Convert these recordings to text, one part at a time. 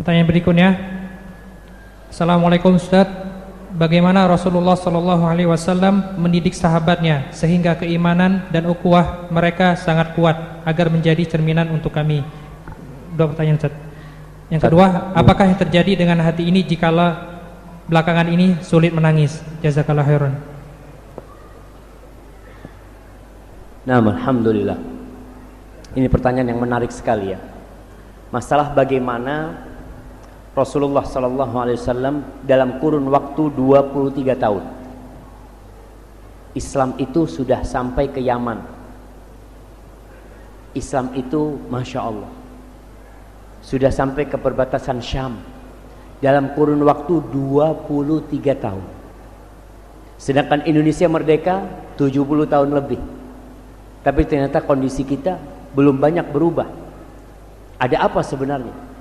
Pertanyaan berikutnya. Assalamualaikum Ustaz. Bagaimana Rasulullah SAW mendidik sahabatnya sehingga keimanan dan ukhuwah mereka sangat kuat agar menjadi cerminan untuk kami? Dua pertanyaan Ustaz. Yang kedua, apakah yang terjadi dengan hati ini jikalau belakangan ini sulit menangis? Jazakallahu khairan. Nah, alhamdulillah. Ini pertanyaan yang menarik sekali ya. Masalah bagaimana Rasulullah SAW dalam kurun waktu 23 tahun Islam itu sudah sampai ke Yaman. Islam itu Masya Allah sudah sampai ke perbatasan Syam dalam kurun waktu 23 tahun. Sedangkan Indonesia merdeka 70 tahun lebih. Tapi ternyata kondisi kita belum banyak berubah. Ada apa sebenarnya?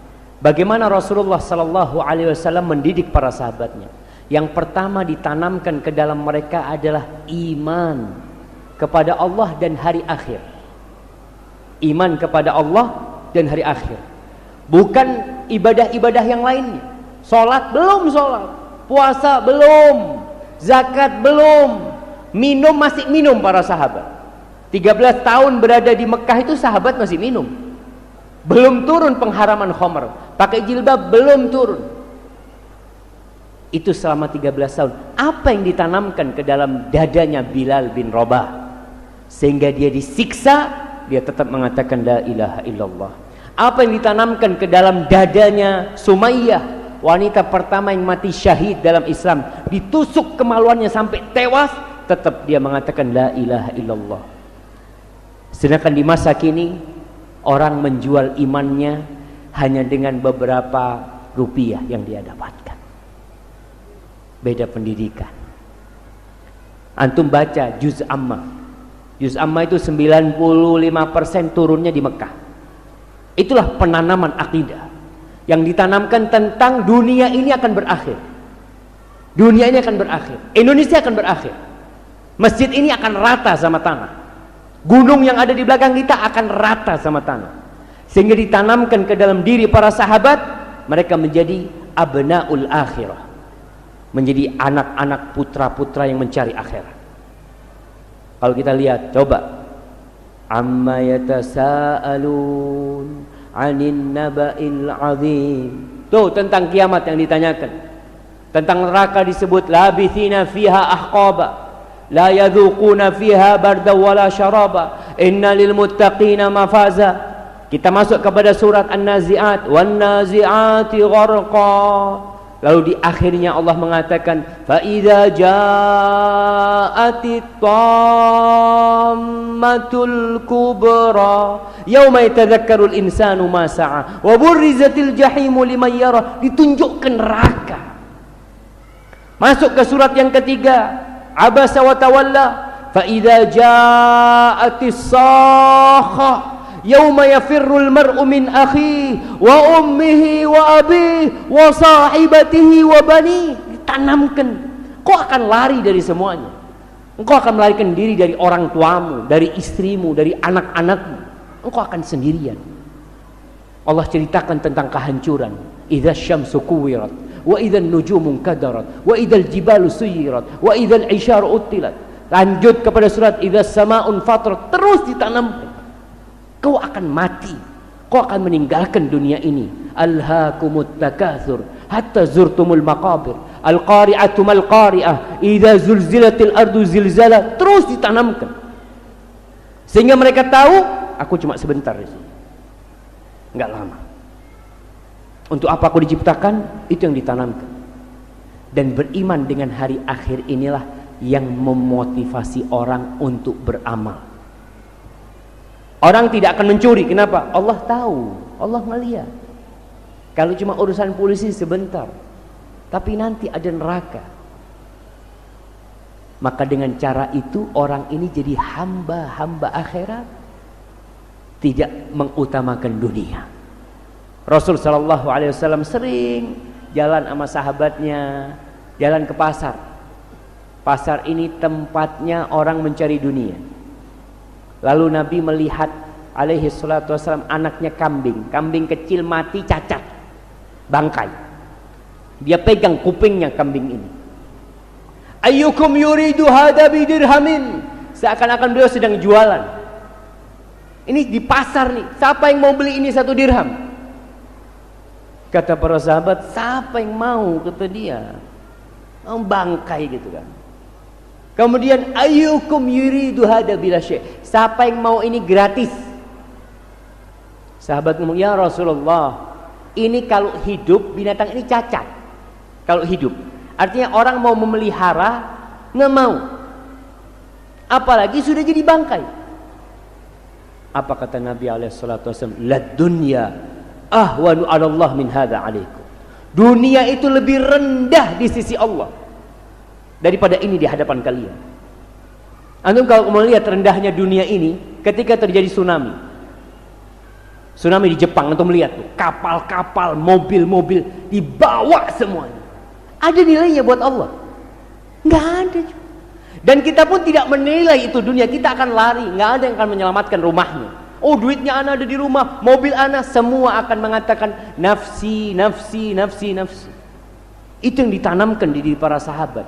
Bagaimana Rasulullah SAW mendidik para sahabatnya? Yang pertama ditanamkan ke dalam mereka adalah iman kepada Allah dan hari akhir. Iman kepada Allah dan hari akhir. Bukan ibadah-ibadah yang lainnya. Sholat belum sholat, puasa belum, zakat belum, minum masih minum para sahabat. 13 tahun berada di Mekah itu sahabat masih minum. Belum turun pengharaman khamr, pakai jilbab belum turun. Itu selama 13 tahun. Apa yang ditanamkan ke dalam dadanya Bilal bin Rabah sehingga dia disiksa, dia tetap mengatakan la ilaha illallah. Apa yang ditanamkan ke dalam dadanya Sumayyah, wanita pertama yang mati syahid dalam Islam, ditusuk kemaluannya sampai tewas, tetap dia mengatakan la ilaha illallah. Sedangkan di masa kini orang menjual imannya hanya dengan beberapa rupiah yang dia dapatkan. Beda pendidikan. Antum baca Juz Amma. Juz Amma itu 95% turunnya di Mekah. Itulah penanaman akidah yang ditanamkan tentang dunia ini akan berakhir. Dunia ini akan berakhir. Indonesia akan berakhir. Masjid ini akan rata sama tanah. Gunung yang ada di belakang kita akan rata sama tanah. Sehingga ditanamkan ke dalam diri para sahabat, mereka menjadi abnaul akhirah, menjadi anak-anak putra-putra yang mencari akhirat. Kalau kita lihat, coba amma yatasaalun 'anil naba'il 'azim. Tuh tentang kiamat yang ditanyakan. Tentang neraka disebut labithina fiha ahqaba la yadhuquna fiha barda wala syaraba inna lil muttaqina mafaza. Kita masuk kepada surat An-Nazi'at, wan nazi'ati gharqa. Lalu di akhirnya Allah mengatakan fa idza ja'atit tammatul kubra yauma yatadzakkarul insanu ma sa'a wa burrizatil jahimu liman yara. Ditunjukkan neraka. Masuk ke surat yang ketiga, abasa wa tawalla fa idza ja'atis sakhah yauma yafirrul mar'u min akhihi wa ummihi wa abihi wa sahibatihi wa bani. Ditanamkan, kau akan lari dari semuanya. Engkau akan melarikan diri dari orang tuamu, dari istrimu, dari anak-anakmu. Engkau akan sendirian. Allah ceritakan tentang kehancuran. Idza syamsu kuwirat wa idzan nujumu kadarat wa idzal jibalu suyirat wa idzal isyaru uttilat. Lanjut kepada surat idza samaun fatarat. Terus ditanamkan, kau akan mati, kau akan meninggalkan dunia ini. Alhaakumut takatsur hatta zurtumul maqabir. Al-qari'atu mal qari'ah idza zulzilatil ardu zilzala. Terus ditanamkan sehingga mereka tahu aku cuma sebentar di sini, enggak lama. Untuk apa aku diciptakan? Itu yang ditanamkan. Dan beriman dengan hari akhir inilah yang memotivasi orang untuk beramal. Orang tidak akan mencuri. Kenapa? Allah tahu, Allah melihat. Kalau cuma urusan polisi sebentar, tapi nanti ada neraka. Maka dengan cara itu orang ini jadi hamba-hamba akhirat, tidak mengutamakan dunia. Rasul sallallahu alaihi wasallam sering jalan sama sahabatnya, jalan ke pasar. Pasar ini tempatnya orang mencari dunia. Lalu Nabi melihat alaihi salatu wasallam anaknya kambing kecil mati cacat. bangkai. Dia pegang kupingnya kambing ini. Ayyukum yuridu hada bidirhamin. Seakan-akan beliau sedang jualan. Ini di pasar nih. Siapa yang mau beli ini 1 dirham? Kata para sahabat, siapa yang mau? Kata dia. Bangkai gitu kan. Kemudian ayyukum yuridu hada bila syai'. Siapa yang mau ini gratis? Sahabat ngomong, ya Rasulullah, ini kalau hidup binatang ini cacat. Kalau hidup, artinya orang mau memelihara nggak mau, apalagi sudah jadi bangkai. Apa kata Nabi SAW? La dunya ahwanu 'ala Allah min hadza 'alaikum. Dunia itu lebih rendah di sisi Allah daripada ini di hadapan kalian. Antum kalau melihat rendahnya dunia ini ketika terjadi tsunami. Tsunami di Jepang, antum lihat tuh, kapal-kapal, mobil-mobil dibawa semuanya. Ada nilainya buat Allah? Nggak ada. Dan kita pun tidak menilai itu dunia, kita akan lari, nggak ada yang akan menyelamatkan rumahnya. Oh, duitnya ana ada di rumah, mobil ana, semua akan mengatakan nafsi, nafsi, nafsi, nafsi. Itu yang ditanamkan di diri para sahabat,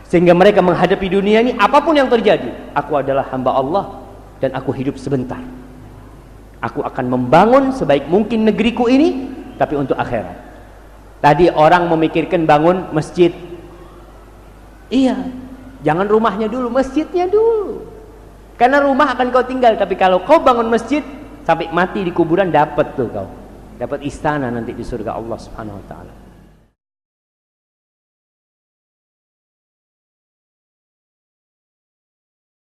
sehingga mereka menghadapi dunia ini apapun yang terjadi, aku adalah hamba Allah dan aku hidup sebentar. Aku akan membangun sebaik mungkin negeriku ini, tapi untuk akhirat. Tadi orang memikirkan bangun masjid. Iya, jangan rumahnya dulu, masjidnya dulu. Karena rumah akan kau tinggal, tapi kalau kau bangun masjid, sampai mati di kuburan dapat tuh kau. Dapat istana nanti di surga Allah Subhanahu wa taala.